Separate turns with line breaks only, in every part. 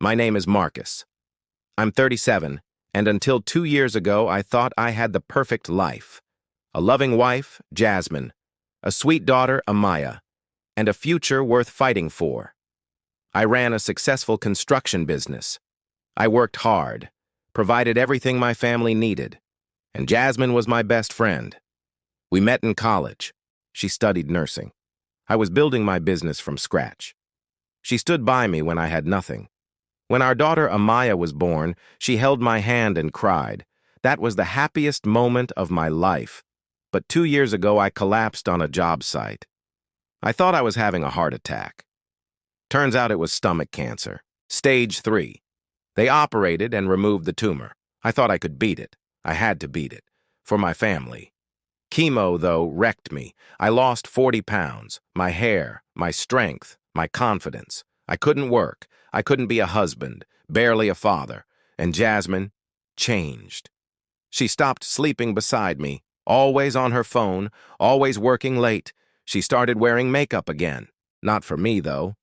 My name is Marcus. I'm 37, and until 2 years ago, I thought I had the perfect life. A loving wife, Jasmine, a sweet daughter, Amaya, and a future worth fighting for. I ran a successful construction business. I worked hard, provided everything my family needed, and Jasmine was my best friend. We met in college. She studied nursing. I was building my business from scratch. She stood by me when I had nothing. When our daughter Amaya was born, she held my hand and cried. That was the happiest moment of my life. But 2 years ago, I collapsed on a job site. I thought I was having a heart attack. Turns out it was stomach cancer, stage 3. They operated and removed the tumor. I thought I could beat it. I had to beat it. For my family. Chemo, though, wrecked me. I lost 40 pounds. My hair, my strength, my confidence. I couldn't work. I couldn't be a husband, barely a father. And Jasmine changed. She stopped sleeping beside me, always on her phone, always working late. She started wearing makeup again. Not for me, though.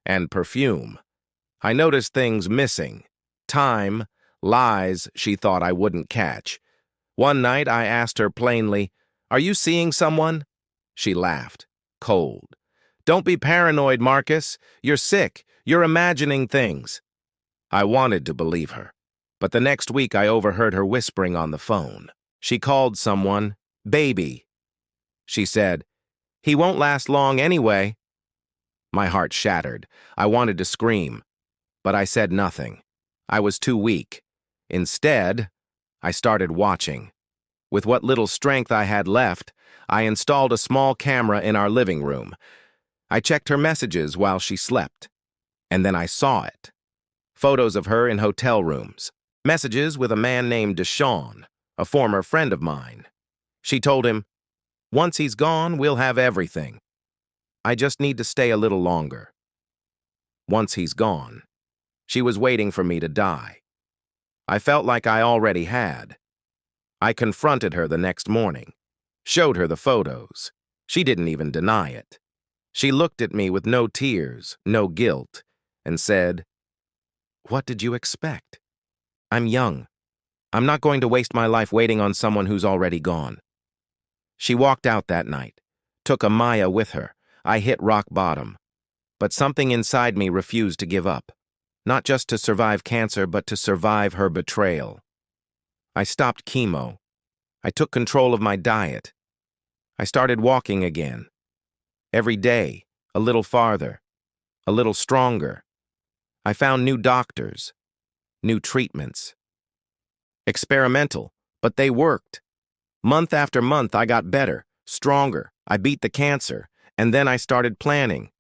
And perfume. I noticed things missing. Time, lies she thought I wouldn't catch. One night I asked her plainly, "Are you seeing someone?" She laughed, cold. "Don't be paranoid, Marcus. You're sick. You're imagining things." I wanted to believe her. But the next week I overheard her whispering on the phone. She called someone, baby. She said, "He won't last long anyway." My heart shattered. I wanted to scream. But I said nothing. I was too weak. Instead, I started watching. With what little strength I had left, I installed a small camera in our living room. I checked her messages while she slept. And then I saw it. Photos of her in hotel rooms. Messages with a man named Deshaun, a former friend of mine. She told him, "Once he's gone, we'll have everything. I just need to stay a little longer." Once he's gone. She was waiting for me to die. I felt like I already had. I confronted her the next morning, showed her the photos. She didn't even deny it. She looked at me with no tears, no guilt, and said, "What did you expect? I'm young. I'm not going to waste my life waiting on someone who's already gone." She walked out that night, took Amaya with her. I hit rock bottom. But something inside me refused to give up. Not just to survive cancer, but to survive her betrayal. I stopped chemo. I took control of my diet. I started walking again. Every day, a little farther, a little stronger. I found new doctors, new treatments. Experimental, but they worked. Month after month, I got better, stronger. I beat the cancer, and then I started planning.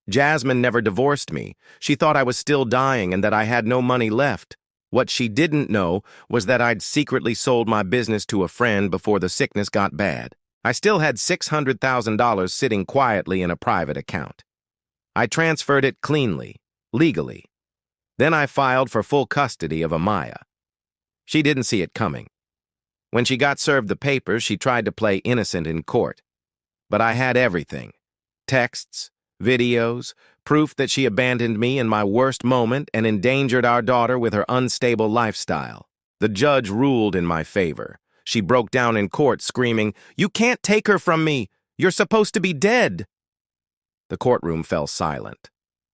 Jasmine never divorced me. She thought I was still dying and that I had no money left. What she didn't know was that I'd secretly sold my business to a friend before the sickness got bad. I still had $600,000 sitting quietly in a private account. I transferred it cleanly, legally. Then I filed for full custody of Amaya. She didn't see it coming. When she got served the papers, she tried to play innocent in court. But I had everything. Texts, videos, proof that she abandoned me in my worst moment and endangered our daughter with her unstable lifestyle. The judge ruled in my favor. She broke down in court screaming, "You can't take her from me! You're supposed to be dead!" The courtroom fell silent.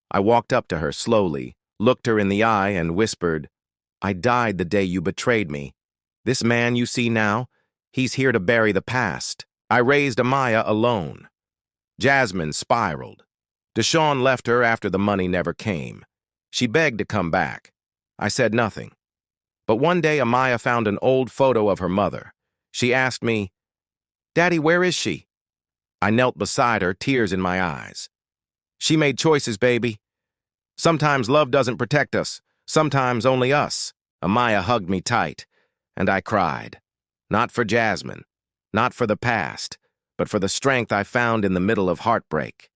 I walked up to her slowly, looked her in the eye, and whispered, "I died the day you betrayed me. This man you see now, he's here to bury the past." I raised Amaya alone. Jasmine spiraled. Deshaun left her after the money never came. She begged to come back. I said nothing. But one day Amaya found an old photo of her mother. She asked me, "Daddy, where is she?" I knelt beside her, tears in my eyes. "She made choices, baby. Sometimes love doesn't protect us. Sometimes only us." Amaya hugged me tight, and I cried. Not for Jasmine, not for the past, but for the strength I found in the middle of heartbreak.